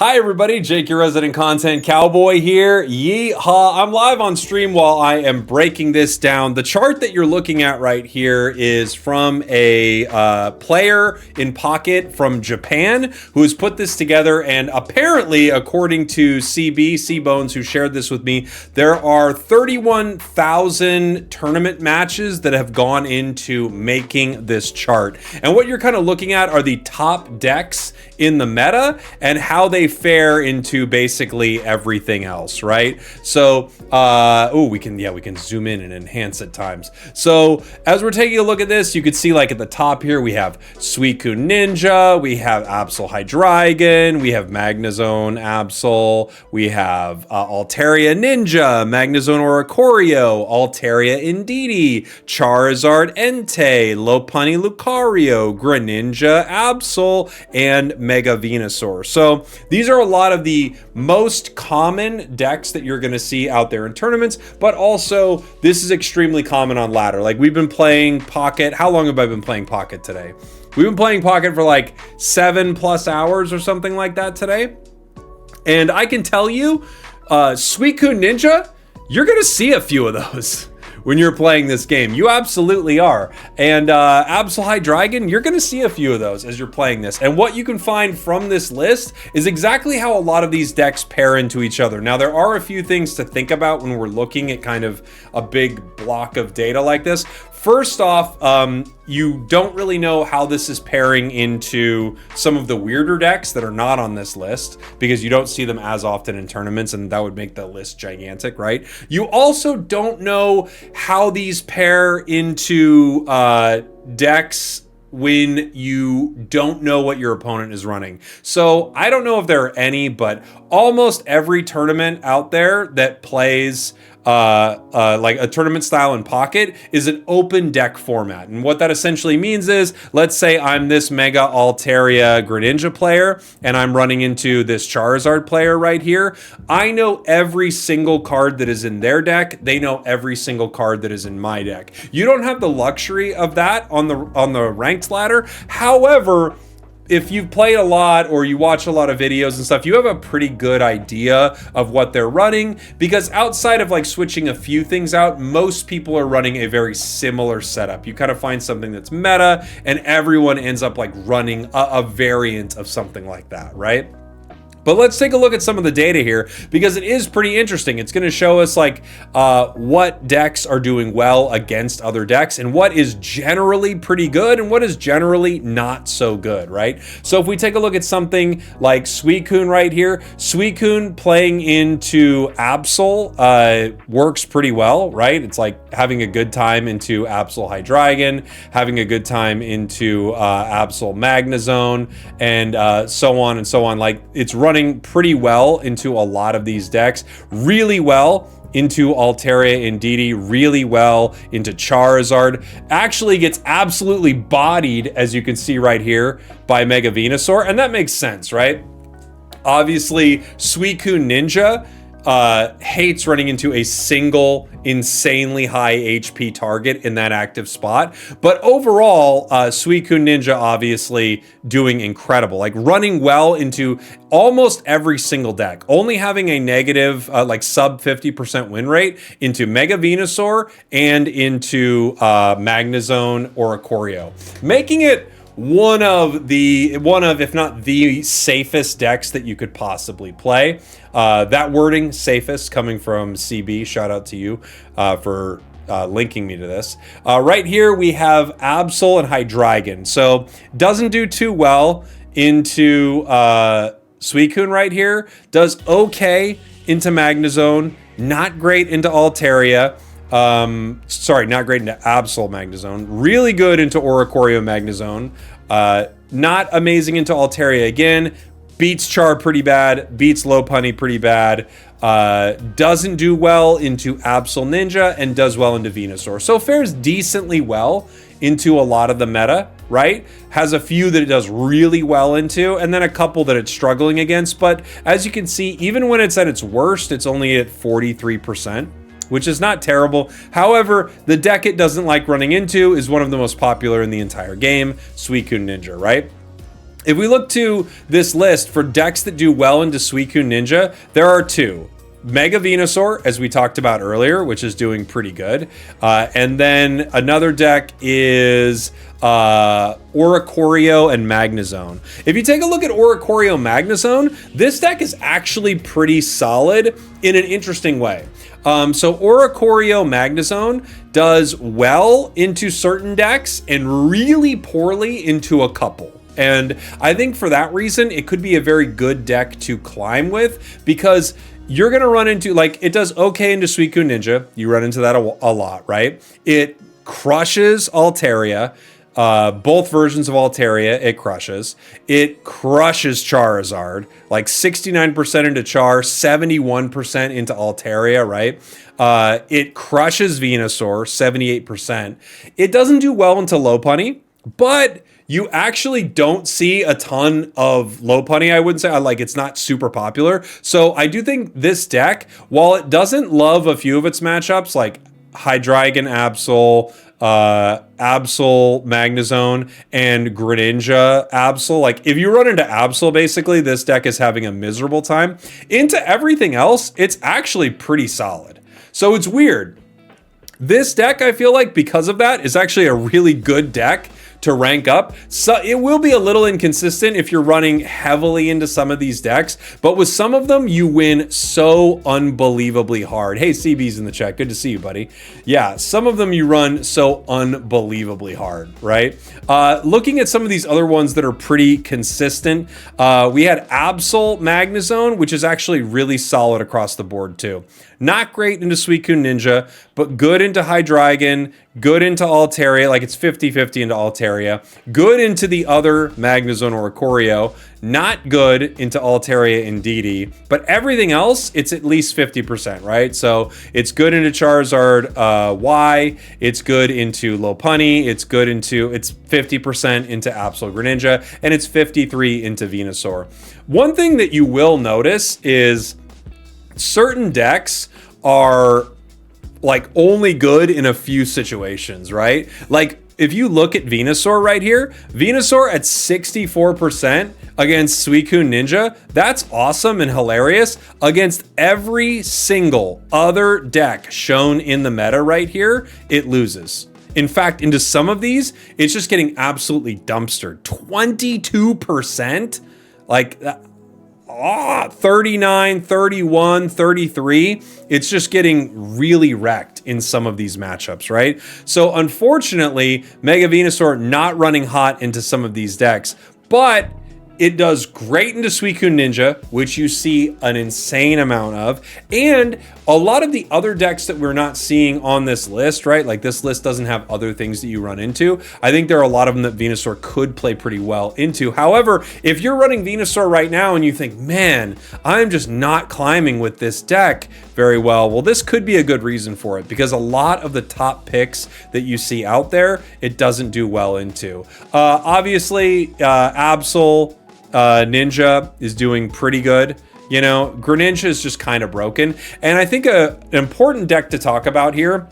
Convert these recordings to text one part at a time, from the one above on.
Hi everybody, Jake, your resident content cowboy here. Yeehaw! I'm live on stream while I am breaking this down. The chart that you're looking at right here is from a player in Pocket from Japan who has put this together, and apparently, according to C-Bones, who shared this with me, there are 31,000 tournament matches that have gone into making this chart. And what you're kind of looking at are the top decks in the meta and how they fare into basically everything else, right? So, we can zoom in and enhance at times. So as we're taking a look at this, you can see like at the top here, we have Suicune Ninja, we have Absol Hydreigon, we have Magnezone Absol, we have Altaria Ninja, Magnezone Oricorio, Altaria and Charizard Entei, Lopunny Lucario, Greninja Absol, and Mega Venusaur. So these are a lot of the most common decks that you're going to see out there in tournaments, but also this is extremely common on ladder. Like we've been playing Pocket. How long have I been playing Pocket today? We've been playing Pocket for like 7+ hours or something like that today. And I can tell you, Suicune Ninja, you're going to see a few of those when you're playing this game. You absolutely are. And Absol Hydreigon, you're going to see a few of those as you're playing this. And what you can find from this list is exactly how a lot of these decks pair into each other. Now, there are a few things to think about when we're looking at kind of a big block of data like this. First off, you don't really know how this is pairing into some of the weirder decks that are not on this list because you don't see them as often in tournaments, and that would make the list gigantic, right? You also don't know how these pair into decks when you don't know what your opponent is running. So I don't know if there are any, but almost every tournament out there that plays like a tournament style in Pocket is an open deck format. And what that essentially means is, let's say I'm this Mega Altaria Greninja player and I'm running into this Charizard player right here. I know every single card that is in their deck. They know every single card that is in my deck. You don't have the luxury of that on the ranked ladder. However, if you've played a lot or you watch a lot of videos and stuff, you have a pretty good idea of what they're running, because outside of like switching a few things out, most people are running a very similar setup. You kind of find something that's meta and everyone ends up like running a variant of something like that, right? But let's take a look at some of the data here because it is pretty interesting. It's going to show us like what decks are doing well against other decks and what is generally pretty good and what is generally not so good, right? So if we take a look at something like Suicune right here, Suicune playing into Absol works pretty well, right? It's like having a good time into Absol Hydreigon, having a good time into Absol Magnezone, and so on and so on. Like it's running pretty well into a lot of these decks, really well into Altaria and really well into Charizard. Actually gets absolutely bodied, as you can see right here, by Mega Venusaur, and that makes sense, right? Obviously, Suicune Ninja hates running into a single insanely high HP target in that active spot. But overall, Suicune Ninja obviously doing incredible, like running well into almost every single deck, only having a negative, like sub 50% win rate into Mega Venusaur and into Magnezone Oricorio, making it one of, if not the safest decks that you could possibly play. That wording, safest, coming from CB. Shout out to you for linking me to this. Right here, we have Absol and Hydreigon. So doesn't do too well into Suicune right here. Does okay into Magnezone. Not great into Altaria. Sorry, not great into Absol Magnezone. Really good into Oricorio Magnezone. Not amazing into Altaria again. Beats Char pretty bad. Beats Lopunny pretty bad. Doesn't do well into Absol Ninja and does well into Venusaur. So fares decently well into a lot of the meta, right? Has a few that it does really well into, and then a couple that it's struggling against. But as you can see, even when it's at its worst, it's only at 43%. Which is not terrible. However, the deck it doesn't like running into is one of the most popular in the entire game, Suicune Ninja, right? If we look to this list for decks that do well into Suicune Ninja, there are two. Mega Venusaur, as we talked about earlier, which is doing pretty good. And then another deck is Oricorio and Magnezone. If you take a look at Oricorio Magnezone, this deck is actually pretty solid in an interesting way. So Oricorio Magnezone does well into certain decks and really poorly into a couple. And I think for that reason, it could be a very good deck to climb with, because you're going to run into, like, it does okay into Suicune Ninja. You run into that a lot, right? It crushes Altaria. Both versions of Altaria, it crushes. It crushes Charizard, like 69% into Char, 71% into Altaria, right? It crushes Venusaur, 78%. It doesn't do well into Lopunny, but you actually don't see a ton of Lopunny, I wouldn't say. Like, it's not super popular. So I do think this deck, while it doesn't love a few of its matchups, like Hydreigon Absol, Absol Magnezone, and Greninja Absol, like, if you run into Absol, basically, this deck is having a miserable time. Into everything else, it's actually pretty solid. So it's weird. This deck, I feel like, because of that, is actually a really good deck to rank up. So it will be a little inconsistent if you're running heavily into some of these decks, but with some of them, you win so unbelievably hard. Hey, CB's in the chat. Good to see you, buddy. Yeah, some of them you run so unbelievably hard, right? Looking at some of these other ones that are pretty consistent, we had Absol Magnezone, which is actually really solid across the board too. Not great into Suicune Ninja, but good into Hydreigon, good into Altaria, like it's 50-50 into Altaria, good into the other Magnezone or Oricorio, not good into Altaria and Didi, but everything else, it's at least 50%, right? So it's good into Charizard Y, it's good into Lopunny, it's 50% into Absol Greninja, and it's 53 into Venusaur. One thing that you will notice is certain decks are like only good in a few situations, right? Like if you look at Venusaur right here, Venusaur at 64% against Suicune Ninja, that's awesome and hilarious. Against every single other deck shown in the meta right here, it loses. In fact, into some of these, it's just getting absolutely dumpstered. 22%? Like, 39, 31, 33. It's just getting really wrecked in some of these matchups, right? So unfortunately, Mega Venusaur not running hot into some of these decks, but it does great into Suicune Ninja, which you see an insane amount of, and a lot of the other decks that we're not seeing on this list, right? Like this list doesn't have other things that you run into. I think there are a lot of them that Venusaur could play pretty well into. However, if you're running Venusaur right now and you think, man, I'm just not climbing with this deck very well, this could be a good reason for it, because a lot of the top picks that you see out there, it doesn't do well into. Obviously, Absol Ninja is doing pretty good. You know, Greninja is just kind of broken. And I think an important deck to talk about here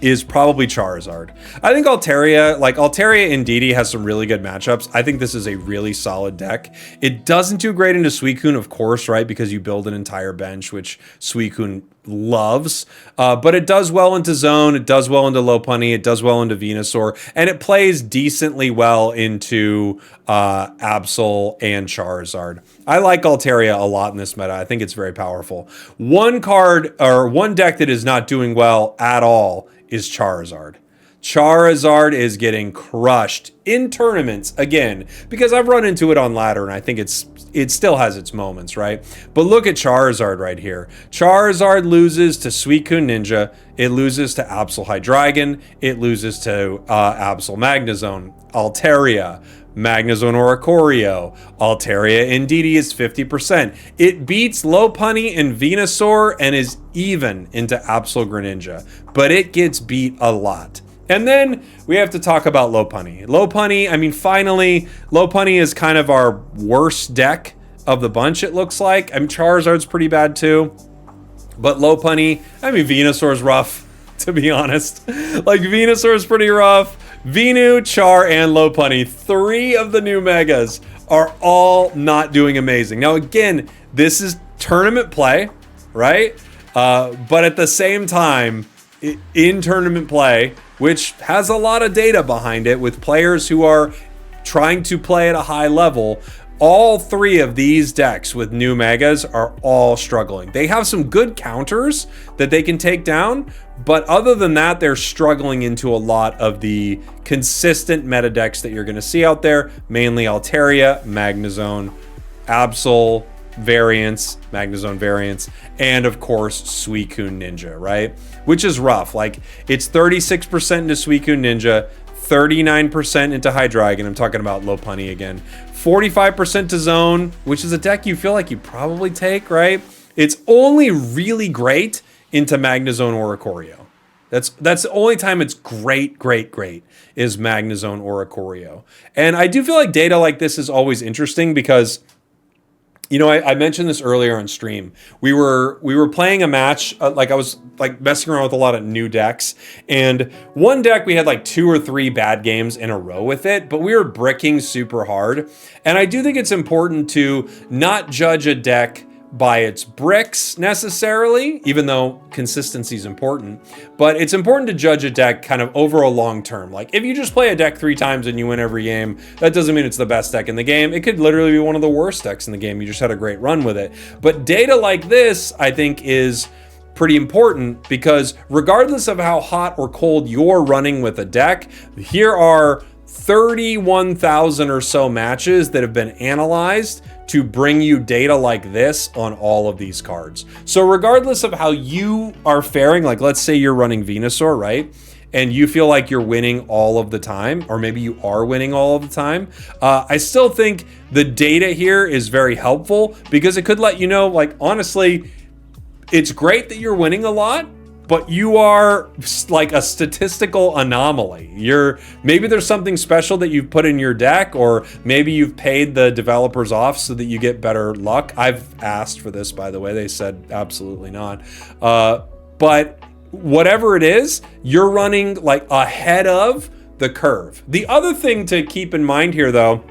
is probably Charizard. I think Altaria and Didi has some really good matchups. I think this is a really solid deck. It doesn't do great into Suicune, of course, right? Because you build an entire bench, which Suicune loves. But it does well into Zone, it does well into Lopunny, it does well into Venusaur, and it plays decently well into Absol and Charizard. I like Altaria a lot in this meta. I think it's very powerful. One deck that is not doing well at all is Charizard. Charizard is getting crushed in tournaments again, because I've run into it on ladder and I think it still has its moments, right? But look at Charizard right here. Charizard loses to Suicune Ninja, it loses to Absol Hydreigon, it loses to Absol Magnezone, Altaria, Magnezone Oricorio, Altaria and Didi is 50%. It beats Lopunny and Venusaur and is even into Absol Greninja, but it gets beat a lot. And then we have to talk about Lopunny. Lopunny, I mean, finally, Lopunny is kind of our worst deck of the bunch, it looks like. I mean, Charizard's pretty bad too, but Lopunny, I mean, Venusaur's rough, to be honest. Like, Venusaur's pretty rough. Venu, Char, and Lopunny, 3 of the new megas, are all not doing amazing. Now, again, this is tournament play, right? But at the same time, in tournament play, which has a lot of data behind it with players who are trying to play at a high level, all 3 of these decks with new megas are all struggling. They have some good counters that they can take down, but other than that, they're struggling into a lot of the consistent meta decks that you're going to see out there, mainly Altaria, Magnezone, Absol variants, Magnezone variants, and of course Suicune Ninja, right? Which is rough. Like, it's 36% into Suicune Ninja, 39% into Hydreigon. I'm talking about Lopunny again. 45% to Zone, which is a deck you feel like you probably take, right? It's only really great into Magnezone Oricorio. That's the only time it's great is Magnezone Oricorio. And I do feel like data like this is always interesting because, you know, I mentioned this earlier on stream. We were playing a match, like I was like messing around with a lot of new decks, and one deck we had like 2 or 3 bad games in a row with it, but we were bricking super hard. And I do think it's important to not judge a deck by its bricks necessarily, even though consistency is important, but it's important to judge a deck kind of over a long term. Like, if you just play a deck 3 times and you win every game, that doesn't mean it's the best deck in the game. It could literally be one of the worst decks in the game. You just had a great run with it. But data like this, I think, is pretty important because regardless of how hot or cold you're running with a deck, here are 31,000 or so matches that have been analyzed to bring you data like this on all of these cards. So regardless of how you are faring, like let's say you're running Venusaur, right? And you feel like you're winning all of the time, or maybe you are winning all of the time, I still think the data here is very helpful because it could let you know, like, honestly, it's great that you're winning a lot, but you are like a statistical anomaly. Maybe there's something special that you've put in your deck, or maybe you've paid the developers off so that you get better luck. I've asked for this, by the way. They said absolutely not. But whatever it is, you're running like ahead of the curve. The other thing to keep in mind here, though,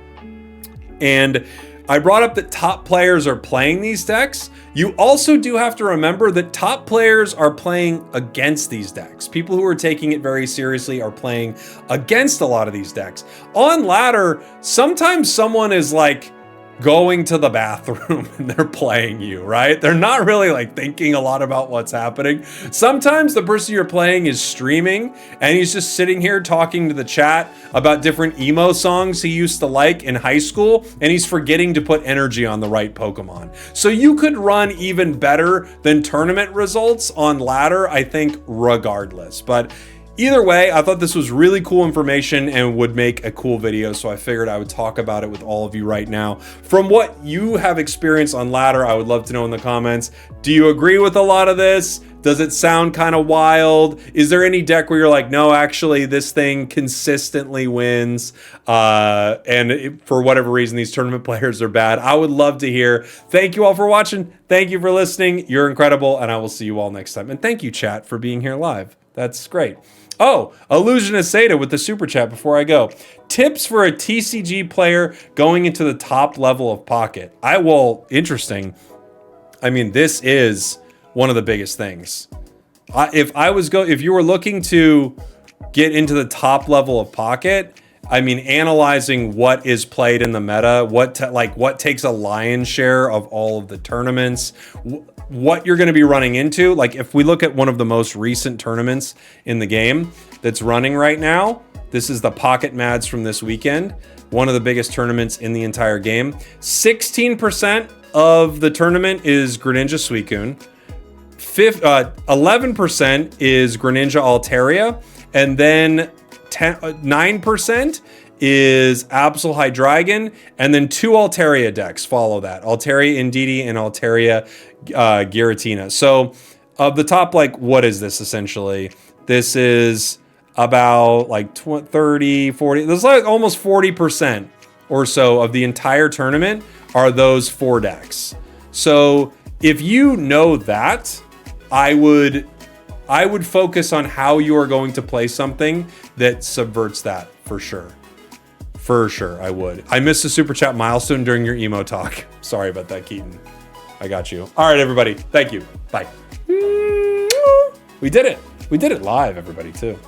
and I brought up that top players are playing these decks. You also do have to remember that top players are playing against these decks. People who are taking it very seriously are playing against a lot of these decks. On ladder, sometimes someone is like going to the bathroom and they're playing you, right? They're not really like thinking a lot about what's happening. Sometimes the person you're playing is streaming and he's just sitting here talking to the chat about different emo songs he used to like in high school, and he's forgetting to put energy on the right Pokemon. So you could run even better than tournament results on ladder, I think, regardless. But either way, I thought this was really cool information and would make a cool video, so I figured I would talk about it with all of you right now. From what you have experienced on ladder, I would love to know in the comments. Do you agree with a lot of this? Does it sound kind of wild? Is there any deck where you're like, no, actually, this thing consistently wins, for whatever reason, these tournament players are bad? I would love to hear. Thank you all for watching. Thank you for listening. You're incredible, and I will see you all next time. And thank you, chat, for being here live. That's great. Oh, Illusionist Seda with the super chat before I go. Tips for a TCG player going into the top level of Pocket. Interesting. I mean, this is one of the biggest things. If you were looking to get into the top level of Pocket, I mean, analyzing what is played in the meta, what takes a lion's share of all of the tournaments, what you're going to be running into. Like, if we look at one of the most recent tournaments in the game that's running right now, this is the Pocket Mads from this weekend, one of the biggest tournaments in the entire game. 16% of the tournament is Greninja Suicune. 11% is Greninja Altaria, and then 9% is Absol Hydreigon, and then 2 Altaria decks follow that. Altaria Indeedee and Altaria Giratina. So of the top, like, what is this essentially? This is about like 30, 40, there's like almost 40% or so of the entire tournament are those 4 decks. So if you know that, I would I would focus on how you are going to play something that subverts that for sure. For sure, I would. I missed a super chat milestone during your emo talk. Sorry about that, Keaton. I got you. All right, everybody. Thank you. Bye. We did it. We did it live, everybody, too.